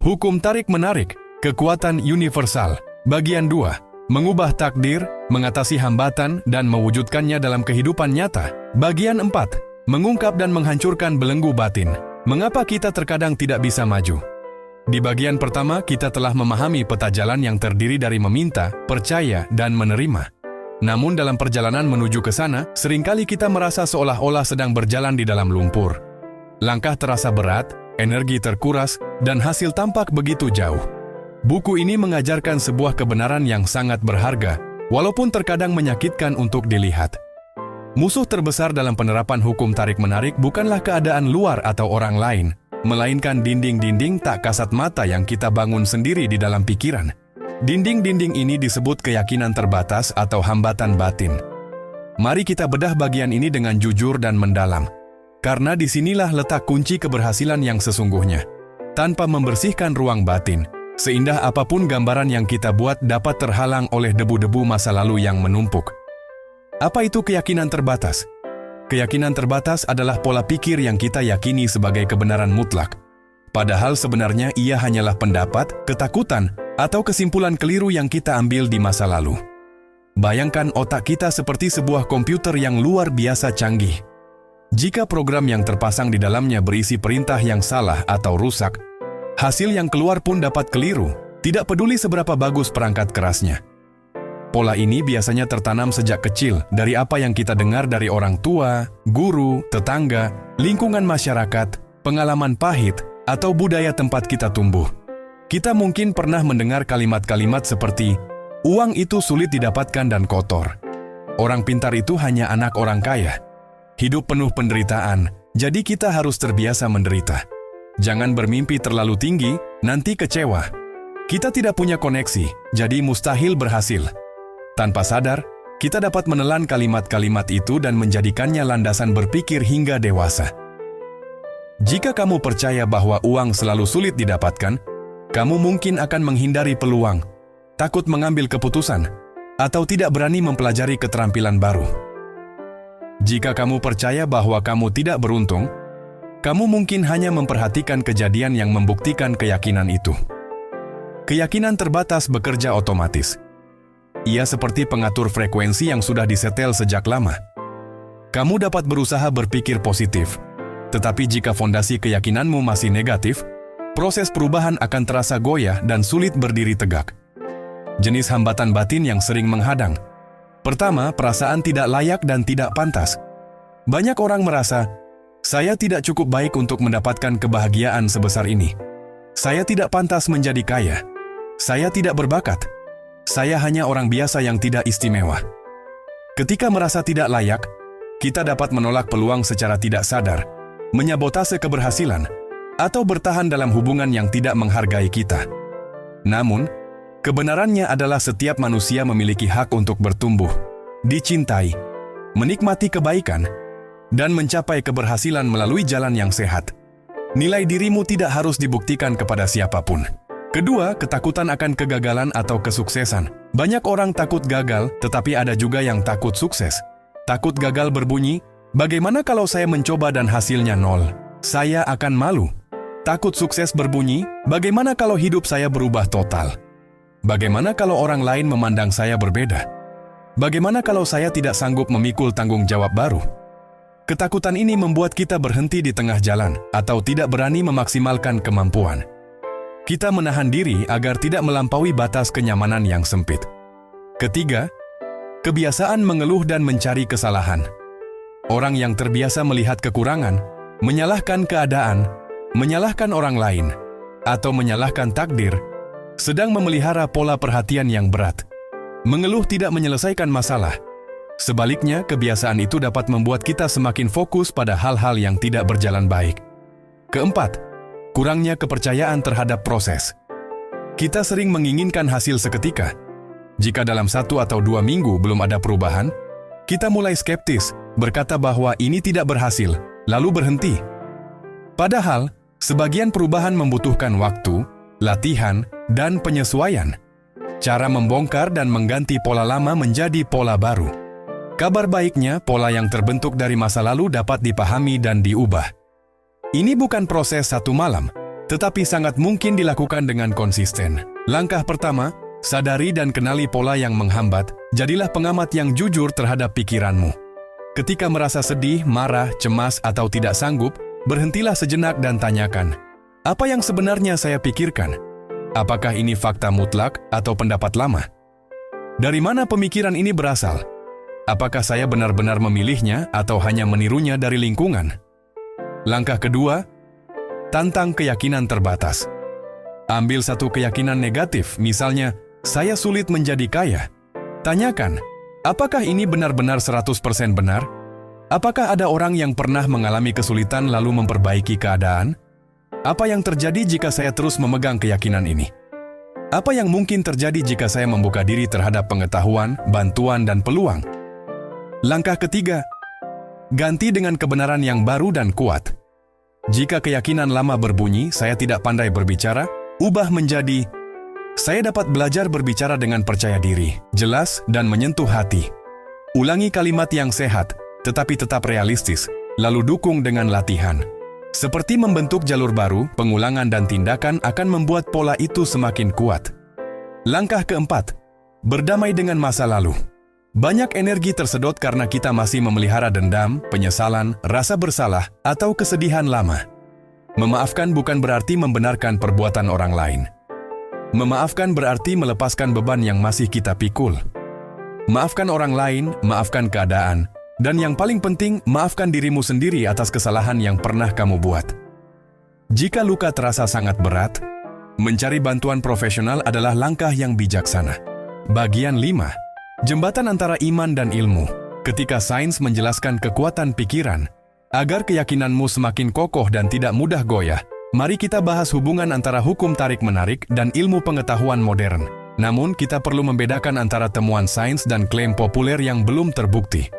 Hukum tarik-menarik, kekuatan universal. Bagian 2. Mengubah takdir, mengatasi hambatan, dan mewujudkannya dalam kehidupan nyata. Bagian 4. Mengungkap dan menghancurkan belenggu batin. Mengapa kita terkadang tidak bisa maju? Di bagian pertama, kita telah memahami peta jalan yang terdiri dari meminta, percaya, dan menerima. Namun dalam perjalanan menuju ke sana, seringkali kita merasa seolah-olah sedang berjalan di dalam lumpur. Langkah terasa berat, energi terkuras, dan hasil tampak begitu jauh. Buku ini mengajarkan sebuah kebenaran yang sangat berharga, walaupun terkadang menyakitkan untuk dilihat. Musuh terbesar dalam penerapan hukum tarik-menarik bukanlah keadaan luar atau orang lain, melainkan dinding-dinding tak kasat mata yang kita bangun sendiri di dalam pikiran. Dinding-dinding ini disebut keyakinan terbatas atau hambatan batin. Mari kita bedah bagian ini dengan jujur dan mendalam. Karena disinilah letak kunci keberhasilan yang sesungguhnya. Tanpa membersihkan ruang batin, seindah apapun gambaran yang kita buat dapat terhalang oleh debu-debu masa lalu yang menumpuk. Apa itu keyakinan terbatas? Keyakinan terbatas adalah pola pikir yang kita yakini sebagai kebenaran mutlak. Padahal sebenarnya ia hanyalah pendapat, ketakutan, atau kesimpulan keliru yang kita ambil di masa lalu. Bayangkan otak kita seperti sebuah komputer yang luar biasa canggih. Jika program yang terpasang di dalamnya berisi perintah yang salah atau rusak, hasil yang keluar pun dapat keliru, tidak peduli seberapa bagus perangkat kerasnya. Pola ini biasanya tertanam sejak kecil dari apa yang kita dengar dari orang tua, guru, tetangga, lingkungan masyarakat, pengalaman pahit, atau budaya tempat kita tumbuh. Kita mungkin pernah mendengar kalimat-kalimat seperti, uang itu sulit didapatkan dan kotor. Orang pintar itu hanya anak orang kaya. Hidup penuh penderitaan, jadi kita harus terbiasa menderita. Jangan bermimpi terlalu tinggi, nanti kecewa. Kita tidak punya koneksi, jadi mustahil berhasil. Tanpa sadar, kita dapat menelan kalimat-kalimat itu dan menjadikannya landasan berpikir hingga dewasa. Jika kamu percaya bahwa uang selalu sulit didapatkan, kamu mungkin akan menghindari peluang, takut mengambil keputusan, atau tidak berani mempelajari keterampilan baru. Jika kamu percaya bahwa kamu tidak beruntung, kamu mungkin hanya memperhatikan kejadian yang membuktikan keyakinan itu. Keyakinan terbatas bekerja otomatis. Ia seperti pengatur frekuensi yang sudah disetel sejak lama. Kamu dapat berusaha berpikir positif, tetapi jika fondasi keyakinanmu masih negatif, proses perubahan akan terasa goyah dan sulit berdiri tegak. Jenis hambatan batin yang sering menghadang. Pertama, perasaan tidak layak dan tidak pantas. Banyak orang merasa, saya tidak cukup baik untuk mendapatkan kebahagiaan sebesar ini. Saya tidak pantas menjadi kaya. Saya tidak berbakat. Saya hanya orang biasa yang tidak istimewa. Ketika merasa tidak layak, kita dapat menolak peluang secara tidak sadar, menyabotase keberhasilan, atau bertahan dalam hubungan yang tidak menghargai kita. Namun, kebenarannya adalah setiap manusia memiliki hak untuk bertumbuh, dicintai, menikmati kebaikan, dan mencapai keberhasilan melalui jalan yang sehat. Nilai dirimu tidak harus dibuktikan kepada siapapun. Kedua, ketakutan akan kegagalan atau kesuksesan. Banyak orang takut gagal, tetapi ada juga yang takut sukses. Takut gagal berbunyi, bagaimana kalau saya mencoba dan hasilnya nol? Saya akan malu. Takut sukses berbunyi, bagaimana kalau hidup saya berubah total? Bagaimana kalau orang lain memandang saya berbeda? Bagaimana kalau saya tidak sanggup memikul tanggung jawab baru? Ketakutan ini membuat kita berhenti di tengah jalan atau tidak berani memaksimalkan kemampuan. Kita menahan diri agar tidak melampaui batas kenyamanan yang sempit. Ketiga, kebiasaan mengeluh dan mencari kesalahan. Orang yang terbiasa melihat kekurangan, menyalahkan keadaan, menyalahkan orang lain, atau menyalahkan takdir, sedang memelihara pola perhatian yang berat. Mengeluh tidak menyelesaikan masalah. Sebaliknya, kebiasaan itu dapat membuat kita semakin fokus pada hal-hal yang tidak berjalan baik. Keempat, kurangnya kepercayaan terhadap proses. Kita sering menginginkan hasil seketika. Jika dalam 1 atau 2 minggu belum ada perubahan, kita mulai skeptis, berkata bahwa ini tidak berhasil, lalu berhenti. Padahal, sebagian perubahan membutuhkan waktu, latihan, dan penyesuaian. Cara membongkar dan mengganti pola lama menjadi pola baru. Kabar baiknya, pola yang terbentuk dari masa lalu dapat dipahami dan diubah. Ini bukan proses satu malam, tetapi sangat mungkin dilakukan dengan konsisten. Langkah pertama, sadari dan kenali pola yang menghambat. Jadilah pengamat yang jujur terhadap pikiranmu. Ketika merasa sedih, marah, cemas, atau tidak sanggup, berhentilah sejenak dan tanyakan, apa yang sebenarnya saya pikirkan? Apakah ini fakta mutlak atau pendapat lama? Dari mana pemikiran ini berasal? Apakah saya benar-benar memilihnya atau hanya menirunya dari lingkungan? Langkah kedua, tantang keyakinan terbatas. Ambil satu keyakinan negatif, misalnya, saya sulit menjadi kaya. Tanyakan, apakah ini benar-benar 100% benar? Apakah ada orang yang pernah mengalami kesulitan lalu memperbaiki keadaan? Apa yang terjadi jika saya terus memegang keyakinan ini? Apa yang mungkin terjadi jika saya membuka diri terhadap pengetahuan, bantuan, dan peluang? Langkah ketiga, ganti dengan kebenaran yang baru dan kuat. Jika keyakinan lama berbunyi, saya tidak pandai berbicara, ubah menjadi, saya dapat belajar berbicara dengan percaya diri, jelas, dan menyentuh hati. Ulangi kalimat yang sehat, tetapi tetap realistis, lalu dukung dengan latihan. Seperti membentuk jalur baru, pengulangan dan tindakan akan membuat pola itu semakin kuat. Langkah keempat, berdamai dengan masa lalu. Banyak energi tersedot karena kita masih memelihara dendam, penyesalan, rasa bersalah, atau kesedihan lama. Memaafkan bukan berarti membenarkan perbuatan orang lain. Memaafkan berarti melepaskan beban yang masih kita pikul. Maafkan orang lain, maafkan keadaan, dan yang paling penting, maafkan dirimu sendiri atas kesalahan yang pernah kamu buat. Jika luka terasa sangat berat, mencari bantuan profesional adalah langkah yang bijaksana. Bagian 5. Jembatan antara iman dan ilmu. Ketika sains menjelaskan kekuatan pikiran, agar keyakinanmu semakin kokoh dan tidak mudah goyah, mari kita bahas hubungan antara hukum tarik-menarik dan ilmu pengetahuan modern. Namun, kita perlu membedakan antara temuan sains dan klaim populer yang belum terbukti.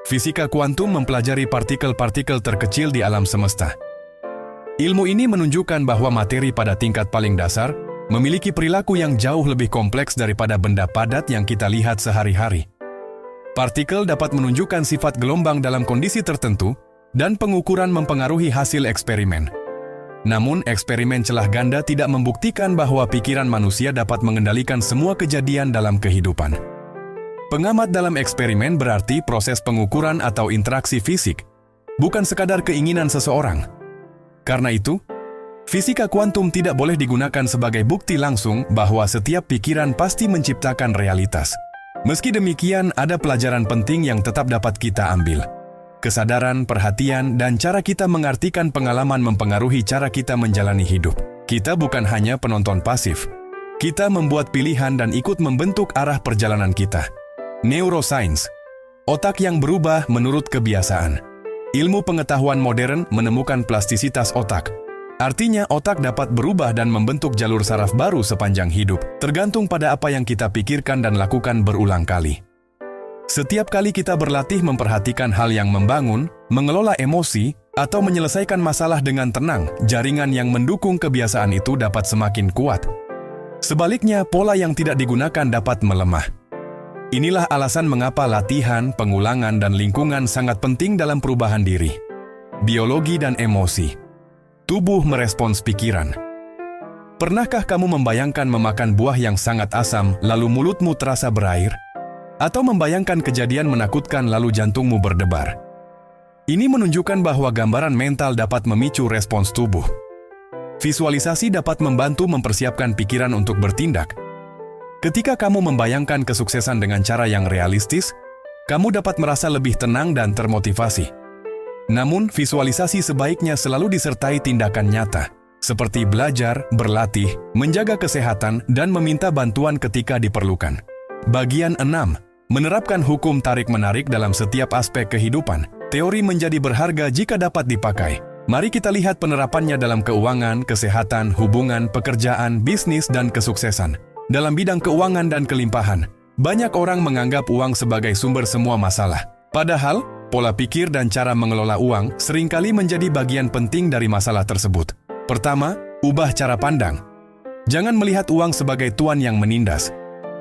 Fisika kuantum mempelajari partikel-partikel terkecil di alam semesta. Ilmu ini menunjukkan bahwa materi pada tingkat paling dasar memiliki perilaku yang jauh lebih kompleks daripada benda padat yang kita lihat sehari-hari. Partikel dapat menunjukkan sifat gelombang dalam kondisi tertentu, dan pengukuran mempengaruhi hasil eksperimen. Namun, eksperimen celah ganda tidak membuktikan bahwa pikiran manusia dapat mengendalikan semua kejadian dalam kehidupan. Pengamat dalam eksperimen berarti proses pengukuran atau interaksi fisik, bukan sekadar keinginan seseorang. Karena itu, fisika kuantum tidak boleh digunakan sebagai bukti langsung bahwa setiap pikiran pasti menciptakan realitas. Meski demikian, ada pelajaran penting yang tetap dapat kita ambil. Kesadaran, perhatian, dan cara kita mengartikan pengalaman mempengaruhi cara kita menjalani hidup. Kita bukan hanya penonton pasif. Kita membuat pilihan dan ikut membentuk arah perjalanan kita. Neuroscience, otak yang berubah menurut kebiasaan. Ilmu pengetahuan modern menemukan plastisitas otak. Artinya otak dapat berubah dan membentuk jalur saraf baru sepanjang hidup, tergantung pada apa yang kita pikirkan dan lakukan berulang kali. Setiap kali kita berlatih memperhatikan hal yang membangun, mengelola emosi, atau menyelesaikan masalah dengan tenang, jaringan yang mendukung kebiasaan itu dapat semakin kuat. Sebaliknya, pola yang tidak digunakan dapat melemah. Inilah alasan mengapa latihan, pengulangan, dan lingkungan sangat penting dalam perubahan diri. Biologi dan emosi. Tubuh merespons pikiran. Pernahkah kamu membayangkan memakan buah yang sangat asam, lalu mulutmu terasa berair? Atau membayangkan kejadian menakutkan lalu jantungmu berdebar? Ini menunjukkan bahwa gambaran mental dapat memicu respons tubuh. Visualisasi dapat membantu mempersiapkan pikiran untuk bertindak. Ketika kamu membayangkan kesuksesan dengan cara yang realistis, kamu dapat merasa lebih tenang dan termotivasi. Namun, visualisasi sebaiknya selalu disertai tindakan nyata, seperti belajar, berlatih, menjaga kesehatan, dan meminta bantuan ketika diperlukan. Bagian 6. Menerapkan hukum tarik-menarik dalam setiap aspek kehidupan. Teori menjadi berharga jika dapat dipakai. Mari kita lihat penerapannya dalam keuangan, kesehatan, hubungan, pekerjaan, bisnis, dan kesuksesan. Dalam bidang keuangan dan kelimpahan, banyak orang menganggap uang sebagai sumber semua masalah. Padahal, pola pikir dan cara mengelola uang seringkali menjadi bagian penting dari masalah tersebut. Pertama, ubah cara pandang. Jangan melihat uang sebagai tuan yang menindas.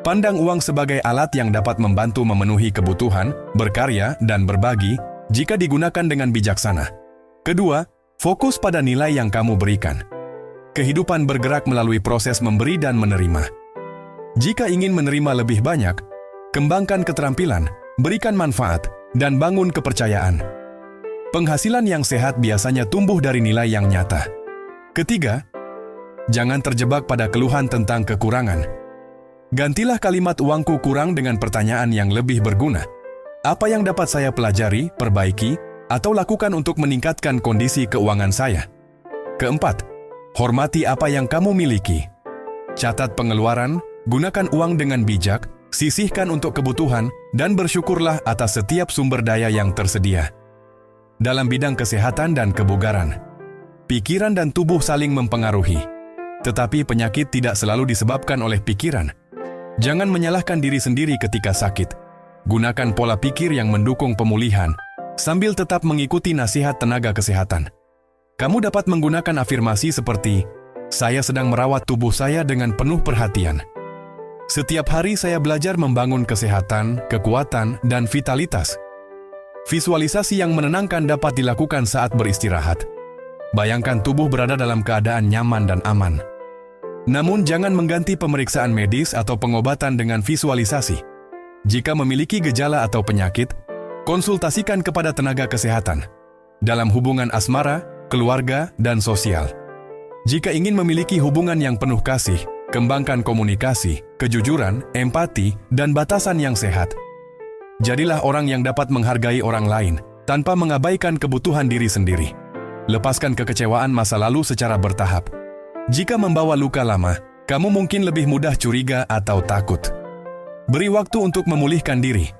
Pandang uang sebagai alat yang dapat membantu memenuhi kebutuhan, berkarya, dan berbagi jika digunakan dengan bijaksana. Kedua, fokus pada nilai yang kamu berikan. kehidupan bergerak melalui proses memberi dan menerima. Jika ingin menerima lebih banyak, kembangkan keterampilan, berikan manfaat, dan bangun kepercayaan. Penghasilan yang sehat biasanya tumbuh dari nilai yang nyata. Ketiga, jangan terjebak pada keluhan tentang kekurangan. Gantilah kalimat "uangku kurang" dengan pertanyaan yang lebih berguna. Apa yang dapat saya pelajari, perbaiki, atau lakukan untuk meningkatkan kondisi keuangan saya? Keempat, hormati apa yang kamu miliki. Catat pengeluaran, gunakan uang dengan bijak, sisihkan untuk kebutuhan, dan bersyukurlah atas setiap sumber daya yang tersedia. Dalam bidang kesehatan dan kebugaran, pikiran dan tubuh saling mempengaruhi. Tetapi penyakit tidak selalu disebabkan oleh pikiran. Jangan menyalahkan diri sendiri ketika sakit. Gunakan pola pikir yang mendukung pemulihan, sambil tetap mengikuti nasihat tenaga kesehatan. Kamu dapat menggunakan afirmasi seperti, "Saya sedang merawat tubuh saya dengan penuh perhatian. Setiap hari saya belajar membangun kesehatan, kekuatan, dan vitalitas." Visualisasi yang menenangkan dapat dilakukan saat beristirahat. Bayangkan tubuh berada dalam keadaan nyaman dan aman. Namun jangan mengganti pemeriksaan medis atau pengobatan dengan visualisasi. Jika memiliki gejala atau penyakit, konsultasikan kepada tenaga kesehatan. Dalam hubungan asmara, keluarga, dan sosial. Jika ingin memiliki hubungan yang penuh kasih, kembangkan komunikasi, kejujuran, empati, dan batasan yang sehat. Jadilah orang yang dapat menghargai orang lain, tanpa mengabaikan kebutuhan diri sendiri. Lepaskan kekecewaan masa lalu secara bertahap. Jika membawa luka lama, kamu mungkin lebih mudah curiga atau takut. Beri waktu untuk memulihkan diri.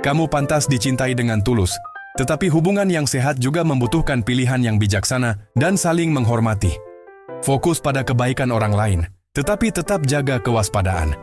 Kamu pantas dicintai dengan tulus, tetapi hubungan yang sehat juga membutuhkan pilihan yang bijaksana dan saling menghormati. Fokus pada kebaikan orang lain, tetapi tetap jaga kewaspadaan.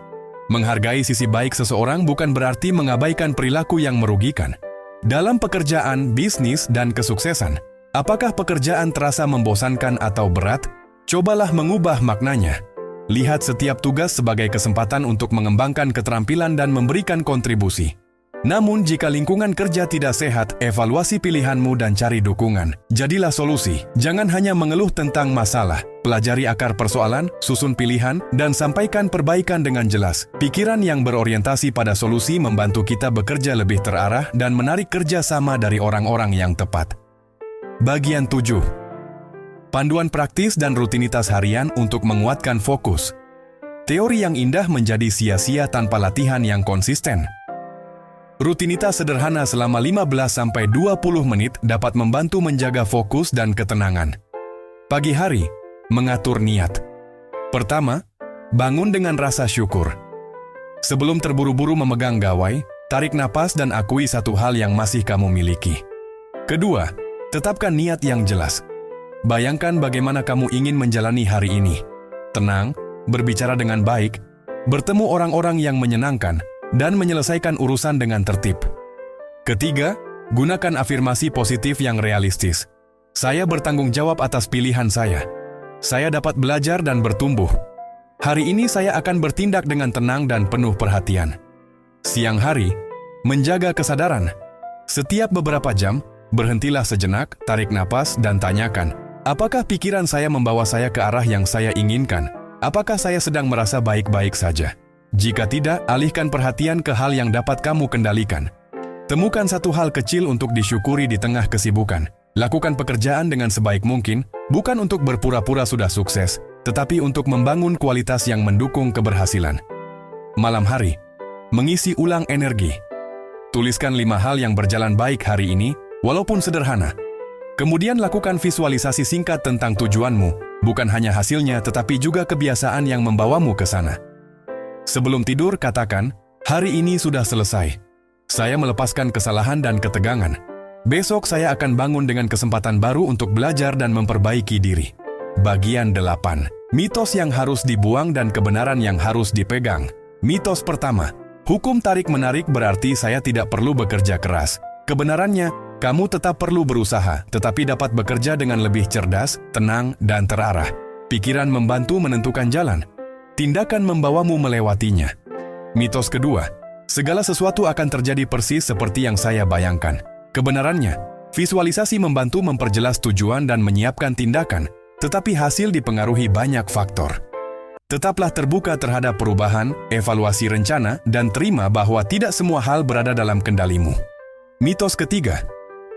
Menghargai sisi baik seseorang bukan berarti mengabaikan perilaku yang merugikan. Dalam pekerjaan, bisnis, dan kesuksesan, apakah pekerjaan terasa membosankan atau berat? Cobalah mengubah maknanya. Lihat setiap tugas sebagai kesempatan untuk mengembangkan keterampilan dan memberikan kontribusi. Namun jika lingkungan kerja tidak sehat, evaluasi pilihanmu dan cari dukungan. Jadilah solusi, jangan hanya mengeluh tentang masalah. Pelajari akar persoalan, susun pilihan, dan sampaikan perbaikan dengan jelas. Pikiran yang berorientasi pada solusi membantu kita bekerja lebih terarah dan menarik kerjasama dari orang-orang yang tepat. Bagian 7. Panduan praktis dan rutinitas harian untuk menguatkan fokus. Teori yang indah menjadi sia-sia tanpa latihan yang konsisten. Rutinitas sederhana selama 15-20 menit dapat membantu menjaga fokus dan ketenangan. Pagi hari, mengatur niat. Pertama, bangun dengan rasa syukur. Sebelum terburu-buru memegang gawai, tarik napas dan akui satu hal yang masih kamu miliki. Kedua, tetapkan niat yang jelas. Bayangkan bagaimana kamu ingin menjalani hari ini. Tenang, berbicara dengan baik, bertemu orang-orang yang menyenangkan, dan menyelesaikan urusan dengan tertib. Ketiga, gunakan afirmasi positif yang realistis. Saya bertanggung jawab atas pilihan saya. Saya dapat belajar dan bertumbuh. Hari ini saya akan bertindak dengan tenang dan penuh perhatian. Siang hari, menjaga kesadaran. Setiap beberapa jam, berhentilah sejenak, tarik napas, dan tanyakan, apakah pikiran saya membawa saya ke arah yang saya inginkan? Apakah saya sedang merasa baik-baik saja? Jika tidak, alihkan perhatian ke hal yang dapat kamu kendalikan. Temukan satu hal kecil untuk disyukuri di tengah kesibukan. Lakukan pekerjaan dengan sebaik mungkin, bukan untuk berpura-pura sudah sukses, tetapi untuk membangun kualitas yang mendukung keberhasilan. Malam hari, mengisi ulang energi. Tuliskan 5 hal yang berjalan baik hari ini, walaupun sederhana. Kemudian lakukan visualisasi singkat tentang tujuanmu, bukan hanya hasilnya tetapi juga kebiasaan yang membawamu ke sana. Sebelum tidur katakan, hari ini sudah selesai. Saya melepaskan kesalahan dan ketegangan. Besok saya akan bangun dengan kesempatan baru untuk belajar dan memperbaiki diri. Bagian 8. Mitos yang harus dibuang dan kebenaran yang harus dipegang. Mitos pertama, hukum tarik-menarik berarti saya tidak perlu bekerja keras. Kebenarannya, kamu tetap perlu berusaha, tetapi dapat bekerja dengan lebih cerdas, tenang, dan terarah. Pikiran membantu menentukan jalan. Tindakan membawamu melewatinya. Mitos kedua, segala sesuatu akan terjadi persis seperti yang saya bayangkan. Kebenarannya, visualisasi membantu memperjelas tujuan dan menyiapkan tindakan. tetapi hasil dipengaruhi banyak faktor. Tetaplah terbuka terhadap perubahan, evaluasi rencana, dan terima bahwa tidak semua hal berada dalam kendalimu. Mitos ketiga,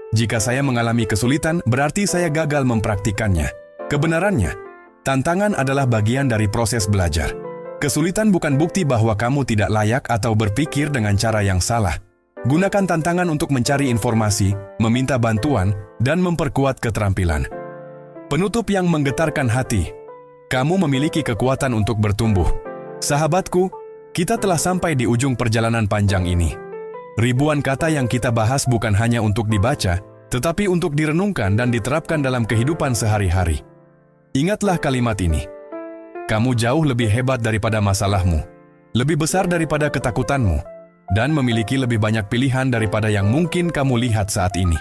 jika saya mengalami kesulitan, berarti saya gagal mempraktikannya. Kebenarannya, tantangan adalah bagian dari proses belajar. Kesulitan bukan bukti bahwa kamu tidak layak atau berpikir dengan cara yang salah. Gunakan tantangan untuk mencari informasi, meminta bantuan, dan memperkuat keterampilan. Penutup yang menggetarkan hati. Kamu memiliki kekuatan untuk bertumbuh. Sahabatku, kita telah sampai di ujung perjalanan panjang ini. Ribuan kata yang kita bahas bukan hanya untuk dibaca, tetapi untuk direnungkan dan diterapkan dalam kehidupan sehari-hari. Ingatlah kalimat ini. Kamu jauh lebih hebat daripada masalahmu, lebih besar daripada ketakutanmu, dan memiliki lebih banyak pilihan daripada yang mungkin kamu lihat saat ini.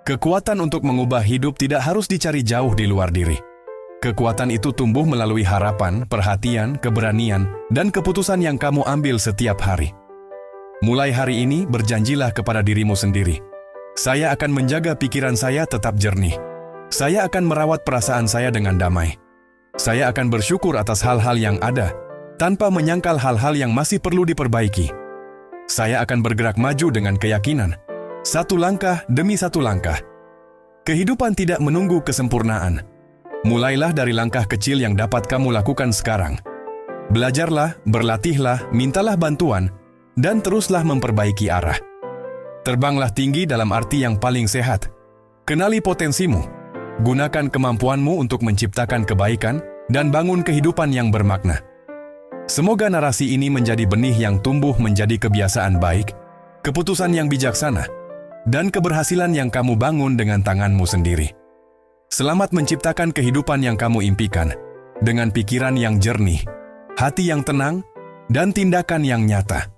Kekuatan untuk mengubah hidup tidak harus dicari jauh di luar diri. Kekuatan itu tumbuh melalui harapan, perhatian, keberanian, dan keputusan yang kamu ambil setiap hari. Mulai hari ini, berjanjilah kepada dirimu sendiri. Saya akan menjaga pikiran saya tetap jernih. Saya akan merawat perasaan saya dengan damai. Saya akan bersyukur atas hal-hal yang ada, tanpa menyangkal hal-hal yang masih perlu diperbaiki. Saya akan bergerak maju dengan keyakinan, satu langkah demi satu langkah. Kehidupan tidak menunggu kesempurnaan. Mulailah dari langkah kecil yang dapat kamu lakukan sekarang. Belajarlah, berlatihlah, mintalah bantuan, dan teruslah memperbaiki arah. Terbanglah tinggi dalam arti yang paling sehat. Kenali potensimu. Gunakan kemampuanmu untuk menciptakan kebaikan dan bangun kehidupan yang bermakna. Semoga narasi ini menjadi benih yang tumbuh menjadi kebiasaan baik, keputusan yang bijaksana, dan keberhasilan yang kamu bangun dengan tanganmu sendiri. Selamat menciptakan kehidupan yang kamu impikan, dengan pikiran yang jernih, hati yang tenang, dan tindakan yang nyata.